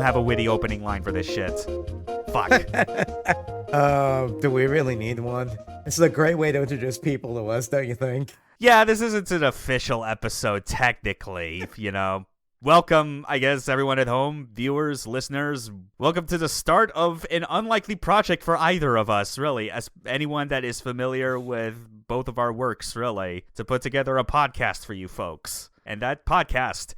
don't have a witty opening line for this shit. Fuck. Do we really need one? This is a great way to introduce people to us, don't you think? Yeah, this isn't an official episode, technically, Welcome, I guess, everyone at home, viewers, listeners. Welcome to the start of an unlikely project for either of us, really. As anyone that is familiar with both of our works, really, to put together a podcast for you folks. And that podcast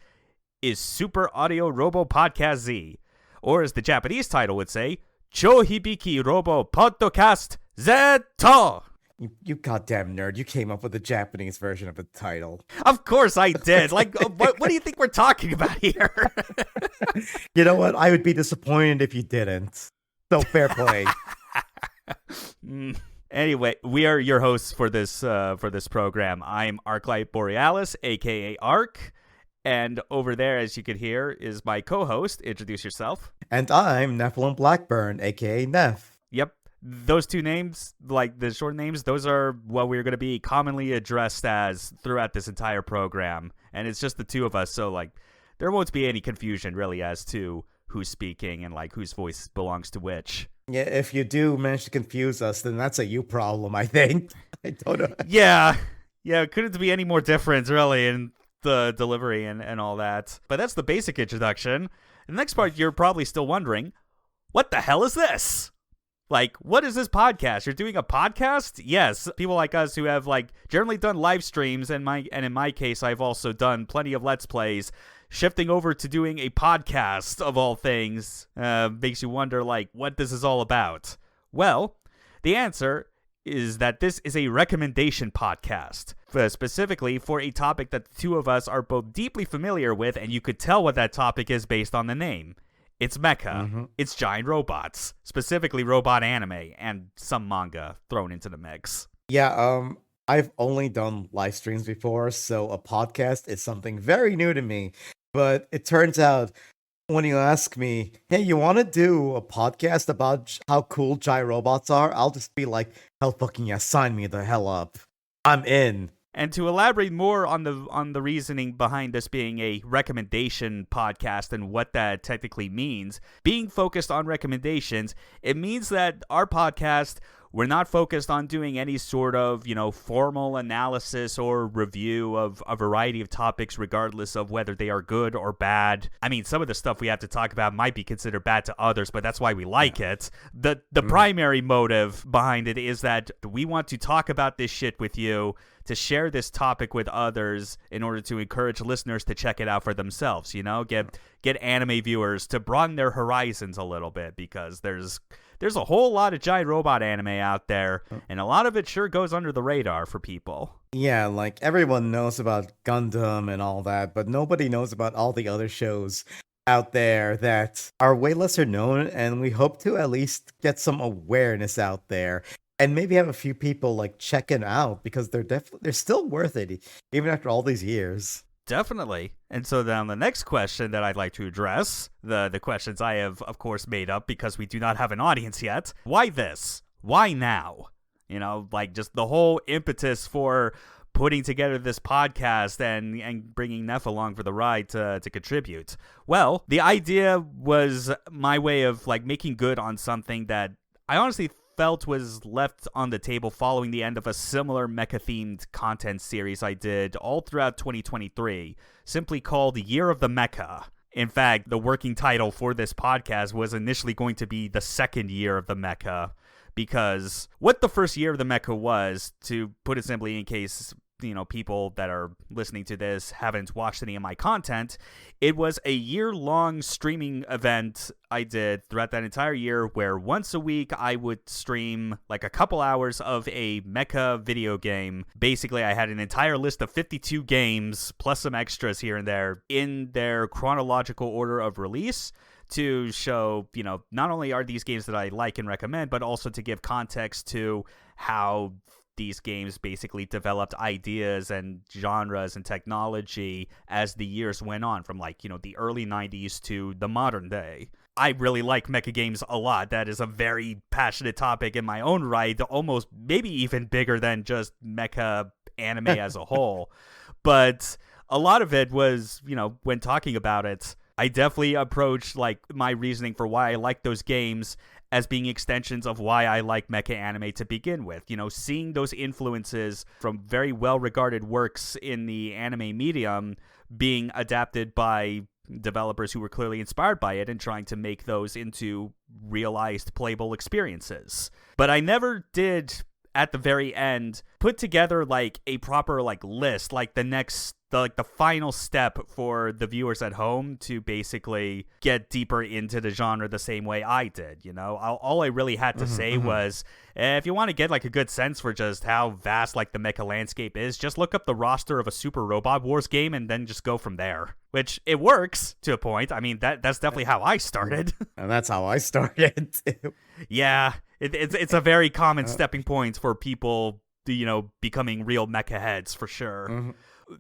is Super Audio Robo Podcast Z. Or as the Japanese title would say, Chohibiki Robo Podcast Z. You goddamn nerd, you came up with the Japanese version of the title. Of course I did. Like, what do you think we're talking about here? You know what? I would be disappointed if you didn't. So fair play. Anyway, we are your hosts for this program. I'm Arclight Borealis, aka Arc. And over there, as you can hear, is my co-host. Introduce yourself. And I'm Nephilim Blackburn, aka Neph. Yep. Those two names, like the short names, those are what we're going to be commonly addressed as throughout this entire program. And it's just the two of us, so like there won't be any confusion really as to who's speaking and like whose voice belongs to which. Yeah, if you do manage to confuse us, then that's a you problem, I think. I don't know. Yeah, it couldn't be any more different really in the delivery and all that. But that's the basic introduction. The next part, you're probably still wondering, what the hell is this? Like, what is this podcast? You're doing a podcast? Yes, people like us who have like generally done live streams, and in my case, I've also done plenty of Let's Plays. Shifting over to doing a podcast of all things makes you wonder, like, what this is all about. Well, the answer is that this is a recommendation podcast, specifically for a topic that the two of us are both deeply familiar with, and you could tell what that topic is based on the name. It's Mecha. Mm-hmm. It's giant robots, specifically robot anime, and some manga thrown into the mix. Yeah, I've only done live streams before, so a podcast is something very new to me. But it turns out, when you ask me, hey, you want to do a podcast about how cool giant robots are? I'll just be like, hell fucking yes, sign me the hell up. I'm in. And to elaborate more on the reasoning behind this being a recommendation podcast and what that technically means, being focused on recommendations, it means that our podcast, we're not focused on doing any sort of, formal analysis or review of a variety of topics, regardless of whether they are good or bad. I mean, some of the stuff we have to talk about might be considered bad to others, but that's why we like it. The primary motive behind it is that we want to talk about this shit with you, to share this topic with others in order to encourage listeners to check it out for themselves, get anime viewers to broaden their horizons a little bit, because there's a whole lot of giant robot anime out there, and a lot of it sure goes under the radar for people. Yeah, like everyone knows about Gundam and all that, but nobody knows about all the other shows out there that are way lesser known, and we hope to at least get some awareness out there. And maybe have a few people like checking out, because they're still worth it even after all these years. Definitely. And so then the next question that I'd like to address, the questions I have of course made up because we do not have an audience yet. Why this? Why now? Like just the whole impetus for putting together this podcast and bringing Neph along for the ride to contribute. Well, the idea was my way of like making good on something that I honestly felt was left on the table following the end of a similar mecha-themed content series I did all throughout 2023, simply called Year of the Mecha. In fact, the working title for this podcast was initially going to be the second year of the Mecha, because what the first year of the Mecha was, to put it simply in case people that are listening to this haven't watched any of my content, it was a year-long streaming event I did throughout that entire year, where once a week I would stream like a couple hours of a mecha video game. Basically, I had an entire list of 52 games, plus some extras here and there, in their chronological order of release, to show, not only are these games that I like and recommend, but also to give context to how these games basically developed ideas and genres and technology as the years went on, from the early 90s to the modern day. I really like mecha games a lot. That is a very passionate topic in my own right, almost maybe even bigger than just mecha anime as a whole. But a lot of it was, when talking about it, I definitely approach like my reasoning for why I like those games as being extensions of why I like mecha anime to begin with. You know, seeing those influences from very well-regarded works in the anime medium being adapted by developers who were clearly inspired by it and trying to make those into realized playable experiences. But I never did, at the very end, put together like a proper like list, like the final step for the viewers at home to basically get deeper into the genre the same way I did. You know, all I really had to say was, if you want to get like a good sense for just how vast like the mecha landscape is, just look up the roster of a Super Robot Wars game and then just go from there. Which it works to a point. I mean, that's definitely how I started. And that's how I started too. Yeah, it's a very common stepping point for people, you know, becoming real mecha heads for sure.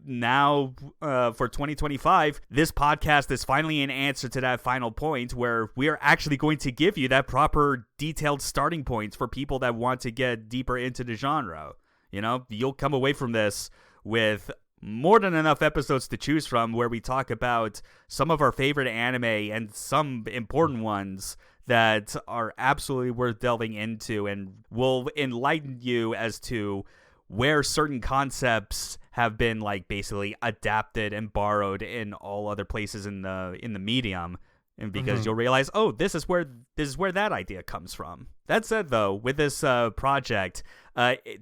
Now, for 2025, this podcast is finally an answer to that final point where we are actually going to give you that proper detailed starting points for people that want to get deeper into the genre. You know, you'll come away from this with more than enough episodes to choose from where we talk about some of our favorite anime and some important ones that are absolutely worth delving into, and will enlighten you as to where certain concepts have been like basically adapted and borrowed in all other places in the medium, and because you'll realize, oh, this is where that idea comes from. That said, though, with this project,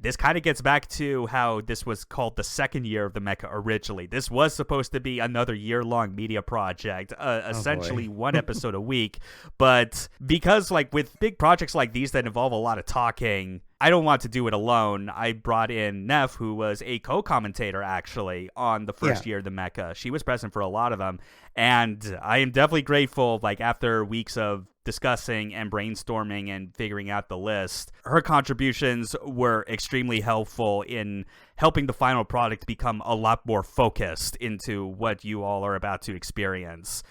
this kind of gets back to how this was called the second year of the Mecha originally. This was supposed to be another year-long media project, essentially one episode a week. But because like with big projects like these that involve a lot of talking, I don't want to do it alone. I brought in Neph, who was a co-commentator actually on the first year of the Mecha. She was present for a lot of them, and I am definitely grateful. Like after weeks of discussing and brainstorming and figuring out the list, her contributions were extremely helpful in helping the final product become a lot more focused into what you all are about to experience.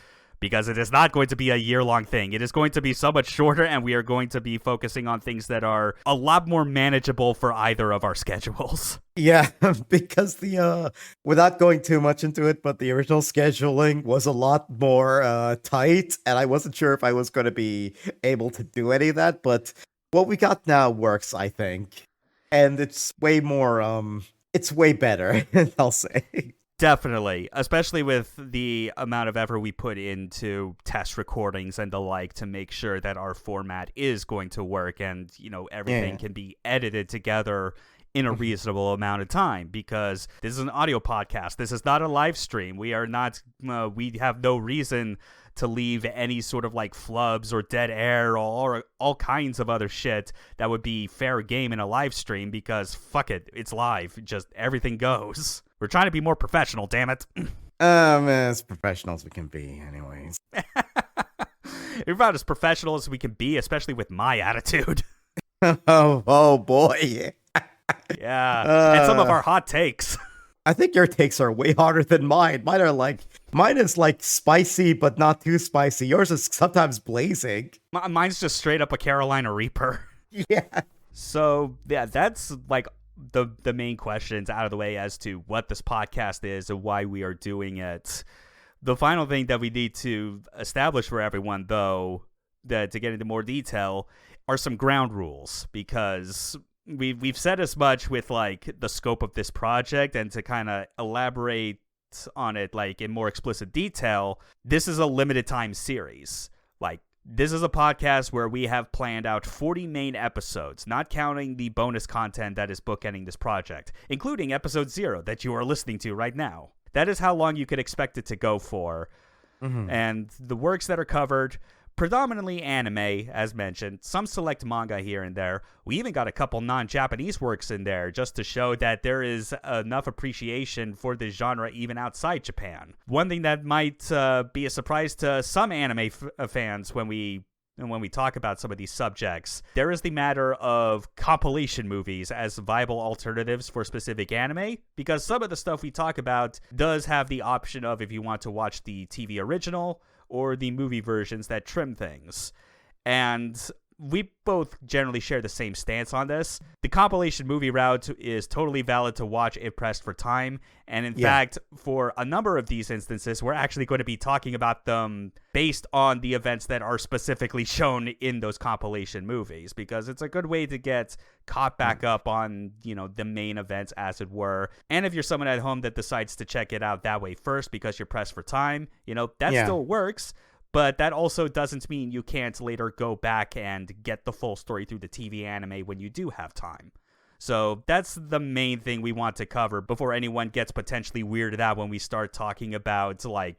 Because it is not going to be a year-long thing. It is going to be so much shorter, and we are going to be focusing on things that are a lot more manageable for either of our schedules. Yeah, because without going too much into it, but the original scheduling was a lot more tight, and I wasn't sure if I was going to be able to do any of that, but what we got now works, I think. And it's way more, it's way better, I'll say. Definitely, especially with the amount of effort we put into test recordings and the like to make sure that our format is going to work and, you know, everything can be edited together in a reasonable amount of time, because this is an audio podcast. This is not a live stream. We are not, we have no reason to leave any sort of like flubs or dead air or all kinds of other shit that would be fair game in a live stream, because fuck it, it's live. Just everything goes. We're trying to be more professional, damn it. Man, as professional as we can be, anyways. We're about as professional as we can be, especially with my attitude. Oh boy. Yeah, and some of our hot takes. I think your takes are way harder than mine. Mine is like spicy, but not too spicy. Yours is sometimes blazing. Mine's just straight up a Carolina Reaper. Yeah. So, yeah, that's like the main questions out of the way as to what this podcast is and why we are doing it. The final thing that we need to establish for everyone, though, to get into more detail, are some ground rules, because we've said as much with like the scope of this project, and to kind of elaborate on it like in more explicit detail, this is a limited time series. Like, this is a podcast where we have planned out 40 main episodes, not counting the bonus content that is bookending this project, including episode 0 that you are listening to right now. That is how long you could expect it to go for. And the works that are covered, predominantly anime, as mentioned, some select manga here and there. We even got a couple non-Japanese works in there just to show that there is enough appreciation for this genre even outside Japan. One thing that might be a surprise to some anime fans when we talk about some of these subjects, there is the matter of compilation movies as viable alternatives for specific anime, because some of the stuff we talk about does have the option of if you want to watch the TV original or the movie versions that trim things. And we both generally share the same stance on this. The compilation movie route is totally valid to watch if pressed for time. And in fact, for a number of these instances, we're actually going to be talking about them based on the events that are specifically shown in those compilation movies, because it's a good way to get caught back up on, the main events, as it were. And if you're someone at home that decides to check it out that way first because you're pressed for time, that still works. But that also doesn't mean you can't later go back and get the full story through the TV anime when you do have time. So that's the main thing we want to cover before anyone gets potentially weirded out when we start talking about, a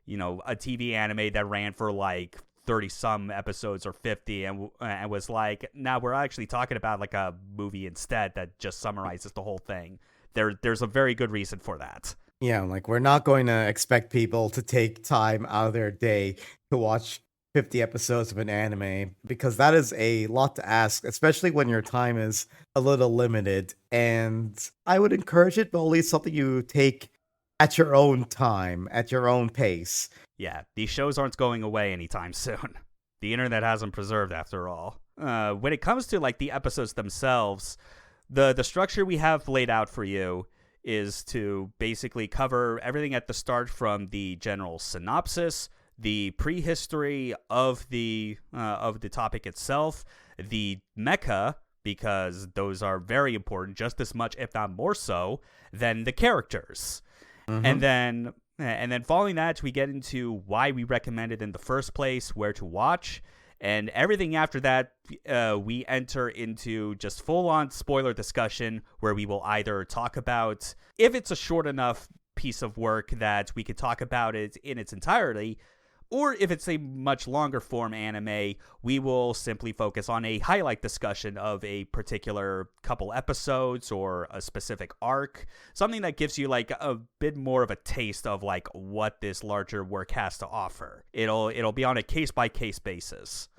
TV anime that ran for 30-some episodes or 50 and was like, now we're actually talking about a movie instead that just summarizes the whole thing. There's a very good reason for that. Yeah, we're not going to expect people to take time out of their day to watch 50 episodes of an anime, because that is a lot to ask, especially when your time is a little limited. And I would encourage it, but only something you take at your own time, at your own pace. Yeah, these shows aren't going away anytime soon. The internet has them preserved, after all. When it comes to the episodes themselves, the structure we have laid out for you is to basically cover everything at the start, from the general synopsis, the prehistory of the topic itself, the mecha, because those are very important, just as much, if not more so, than the characters. And then following that, we get into why we recommend it in the first place, where to watch, and everything after that, we enter into just full-on spoiler discussion, where we will either talk about, if it's a short enough piece of work that we could talk about it in its entirety, or if it's a much longer form anime, we will simply focus on a highlight discussion of a particular couple episodes or a specific arc, something that gives you a bit more of a taste of what this larger work has to offer. It'll be on a case-by-case basis.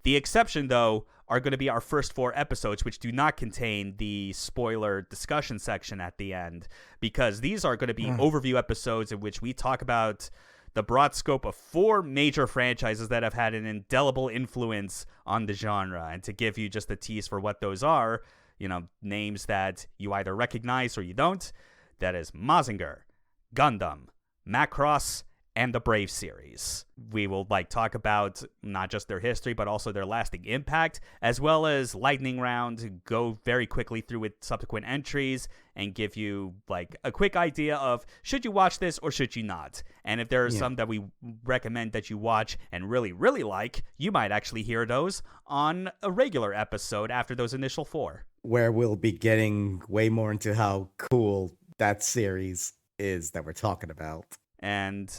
The exception, though, are going to be our first 4 episodes, which do not contain the spoiler discussion section at the end, because these are going to be overview episodes in which we talk about the broad scope of 4 major franchises that have had an indelible influence on the genre. And to give you just a tease for what those are, names that you either recognize or you don't, that is Mazinger, Gundam, Macross, and the Brave series. We will talk about not just their history, but also their lasting impact, as well as lightning round, go very quickly through its subsequent entries and give you a quick idea of, should you watch this or should you not? And if there are some that we recommend that you watch and really, really like, you might actually hear those on a regular episode after those initial 4. Where we'll be getting way more into how cool that series is that we're talking about. And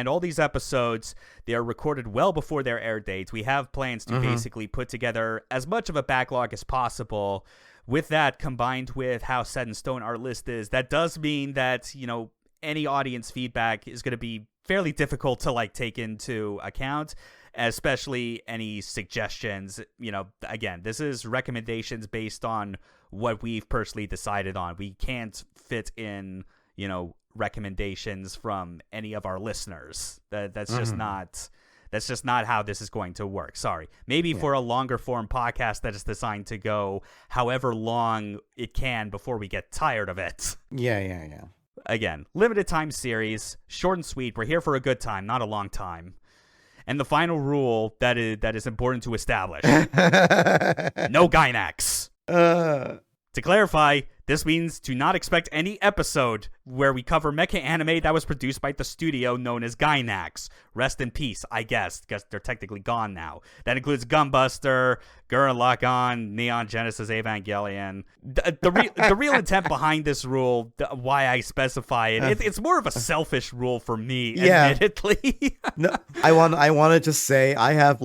all these episodes, they are recorded well before their air dates. We have plans to basically put together as much of a backlog as possible. With that, combined with how set in stone our list is, that does mean that, any audience feedback is going to be fairly difficult to take into account, especially any suggestions. Again, this is recommendations based on what we've personally decided on. We can't fit in, recommendations from any of our listeners. That's just not how this is going to work. Sorry. Maybe for a longer form podcast that is designed to go however long it can before we get tired of it. Yeah. Again, limited time series, short and sweet. We're here for a good time, not a long time. And the final rule that is important to establish: no Gynax. To clarify, this means to not expect any episode where we cover mecha anime that was produced by the studio known as Gynax. Rest in peace, I guess, because they're technically gone now. That includes Gunbuster, Gurren Lagann, Neon Genesis Evangelion. The real intent behind this rule, why I specify it, it's more of a selfish rule for me, admittedly. No, I want to just say I have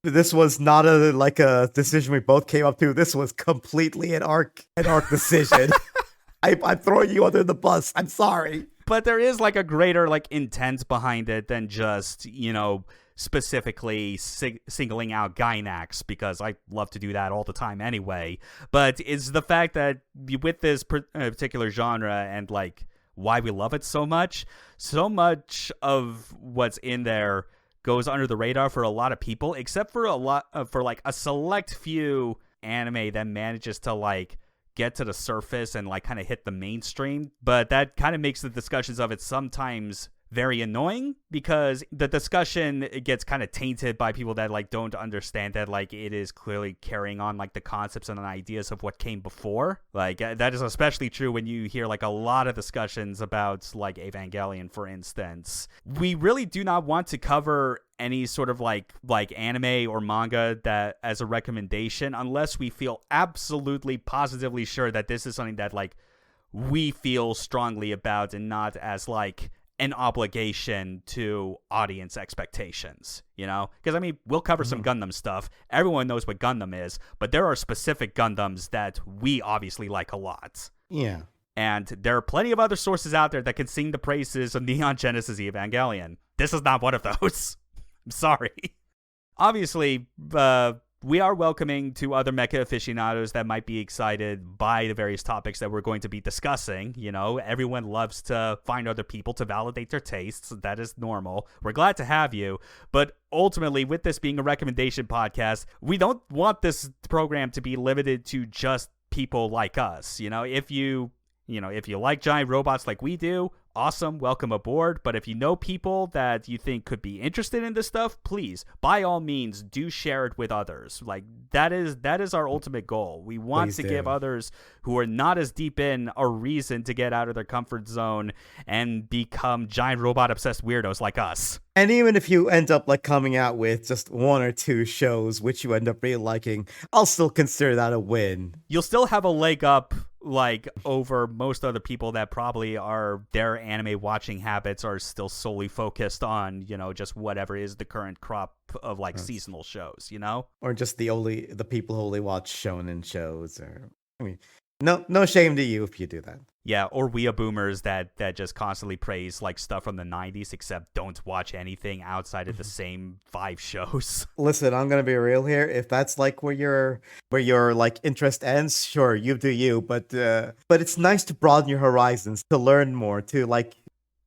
this was not a decision we both came up to. This was completely an arc decision. I'm throwing you under the bus. I'm sorry. But there is a greater intent behind it than just, specifically singling out Gynax, because I love to do that all the time anyway. But it's the fact that with this particular genre and why we love it so much of what's in there goes under the radar for a lot of people, except for a select few anime that manages to like get to the surface and like kind of hit the mainstream. But that kind of makes the discussions of it sometimes very annoying, because the discussion gets kind of tainted by people that like don't understand that like it is clearly carrying on like the concepts and the ideas of what came before. Like that is especially true when you hear like a lot of discussions about like Evangelion, for instance. We really do not want to cover any sort of like anime or manga that as a recommendation unless we feel absolutely positively sure that this is something that like we feel strongly about, and not as like an obligation to audience expectations, you know? Because, I mean, we'll cover some Gundam stuff. Everyone knows what Gundam is, but there are specific Gundams that we obviously like a lot. Yeah. And there are plenty of other sources out there that can sing the praises of Neon Genesis Evangelion. This is not one of those. I'm sorry. Obviously, we are welcoming to other mecha aficionados that might be excited by the various topics that we're going to be discussing. You know, everyone loves to find other people to validate their tastes. That is normal. We're glad to have you. But ultimately, with this being a recommendation podcast, we don't want this program to be limited to just people like us. You know, if you like giant robots like we do, awesome, welcome aboard. But if you know people that you think could be interested in this stuff, please, by all means, do share it with others. Like that is our ultimate goal. We want to give others who are not as deep in a reason to get out of their comfort zone and become giant robot obsessed weirdos like us. And even if you end up like coming out with just one or two shows which you end up really liking, I'll still consider that a win. You'll still have a leg up like over most other people that probably are, their anime watching habits are still solely focused on, you know, just whatever is the current crop of like seasonal shows, you know? Or just the people who only watch shonen shows, or I mean, no shame to you if you do that. Yeah, or weea boomers that just constantly praise like stuff from the 90s except don't watch anything outside of the same 5 shows. Listen, I'm gonna be real here. If that's like where your like interest ends, sure, you do you. But it's nice to broaden your horizons, to learn more, to like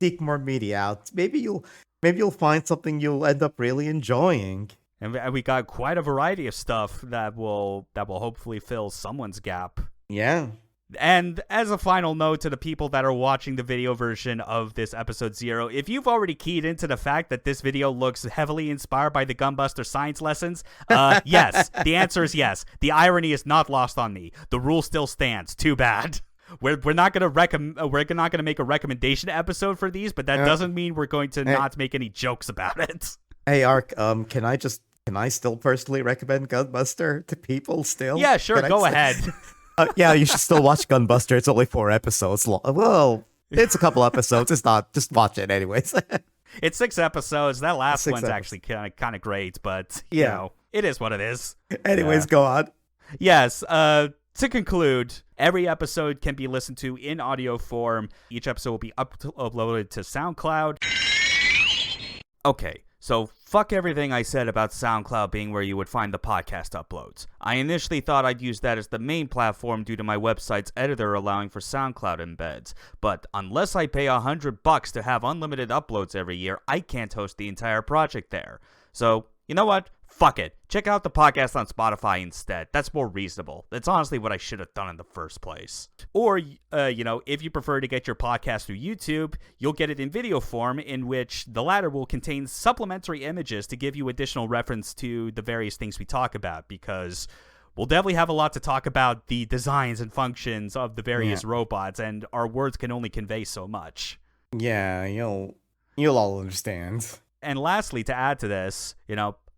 seek more media out. Maybe you'll find something you'll end up really enjoying. And we got quite a variety of stuff that will hopefully fill someone's gap. Yeah. And as a final note to the people that are watching the video version of this episode 0, if you've already keyed into the fact that this video looks heavily inspired by the Gunbuster science lessons, yes, the answer is yes. The irony is not lost on me. The rule still stands. Too bad. We're not gonna make a recommendation episode for these, but that doesn't mean we're going to not make any jokes about it. Hey Ark, can I still personally recommend Gunbuster to people still? Yeah, sure, go ahead. Yeah, you should still watch Gunbuster. It's only 4 episodes long. Well, it's a couple episodes. It's not. Just watch it anyways. It's 6 episodes. That last one's actually kind of great, but you know, it is what it is. Anyways, go on. Yes. To conclude, every episode can be listened to in audio form. Each episode will be uploaded to SoundCloud. Okay. So, fuck everything I said about SoundCloud being where you would find the podcast uploads. I initially thought I'd use that as the main platform due to my website's editor allowing for SoundCloud embeds, but unless I pay $100 to have unlimited uploads every year, I can't host the entire project there. So, you know what? Fuck it. Check out the podcast on Spotify instead. That's more reasonable. That's honestly what I should have done in the first place. Or, if you prefer to get your podcast through YouTube, you'll get it in video form, in which the latter will contain supplementary images to give you additional reference to the various things we talk about, because we'll definitely have a lot to talk about the designs and functions of the various robots, and our words can only convey so much. Yeah, you'll all understand. And lastly, to add to this,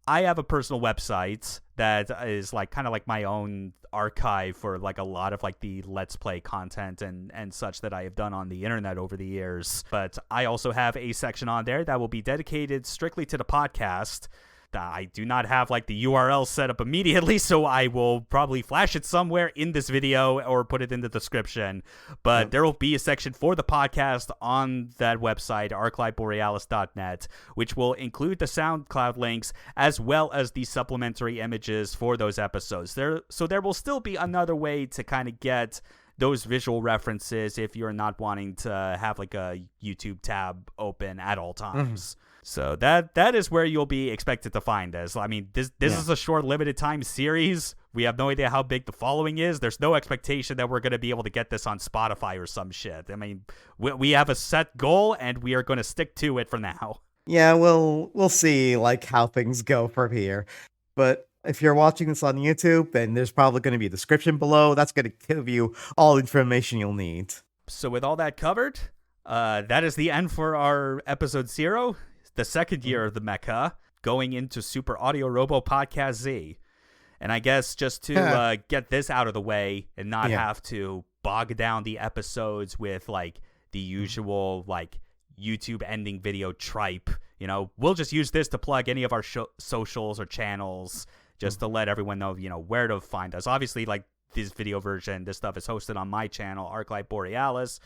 I have a personal website that is like kind of like my own archive for like a lot of like the Let's Play content and such that I have done on the internet over the years. But I also have a section on there that will be dedicated strictly to the podcast. I do not have like the URL set up immediately, so I will probably flash it somewhere in this video or put it in the description. But there will be a section for the podcast on that website, arclightborealis.net, which will include the SoundCloud links as well as the supplementary images for those episodes. So there will still be another way to kind of get those visual references if you're not wanting to have like a YouTube tab open at all times. So that is where you'll be expected to find us. I mean, this is a short, limited time series. We have no idea how big the following is. There's no expectation that we're going to be able to get this on Spotify or some shit. I mean, we have a set goal, and we are going to stick to it for now. Yeah, we'll see like how things go from here. But if you're watching this on YouTube, then there's probably going to be a description below. That's going to give you all the information you'll need. So with all that covered, that is the end for our episode 0, the second year of the Mecha, going into Super Audio Robo Podcast Z. And I guess just to get this out of the way and not have to bog down the episodes with like the usual like YouTube ending video tripe, we'll just use this to plug any of our socials or channels just to let everyone know, where to find us. Obviously, like this video version, this stuff is hosted on my channel, Arclight Borealis.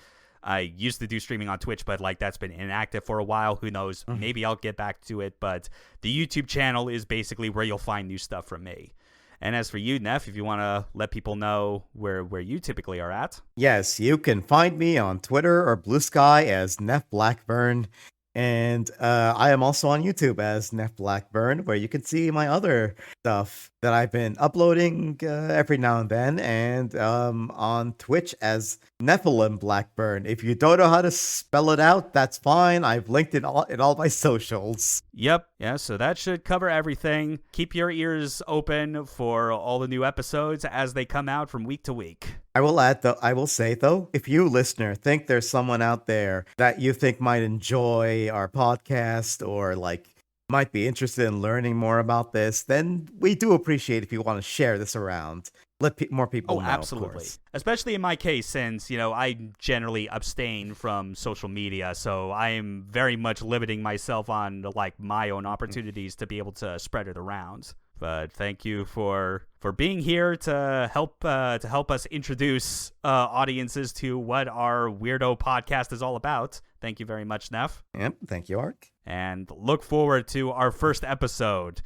I used to do streaming on Twitch, but like that's been inactive for a while. Who knows? Maybe I'll get back to it. But the YouTube channel is basically where you'll find new stuff from me. And as for you, Neph, if you want to let people know where you typically are at. Yes, you can find me on Twitter or Blue Sky as Neph Blackburn. And I am also on YouTube as Neph Blackburn, where you can see my other stuff that I've been uploading every now and then, and on Twitch as Nephilim Blackburn. If you don't know how to spell it out, that's fine. I've linked it in all my socials. Yep. Yeah, so that should cover everything. Keep your ears open for all the new episodes as they come out from week to week. I will say though, if you listener think there's someone out there that you think might enjoy our podcast or like might be interested in learning more about this, then we do appreciate if you want to share this around. Let more people know. Absolutely. Of course. Especially in my case, since, I generally abstain from social media, so I am very much limiting myself on like my own opportunities to be able to spread it around. But thank you for being here to help us introduce audiences to what our weirdo podcast is all about. Thank you very much, Neph. Yep, thank you, Ark. And look forward to our first episode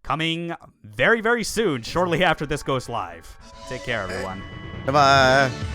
coming very, very soon, shortly after this goes live. Take care, everyone. Bye-bye.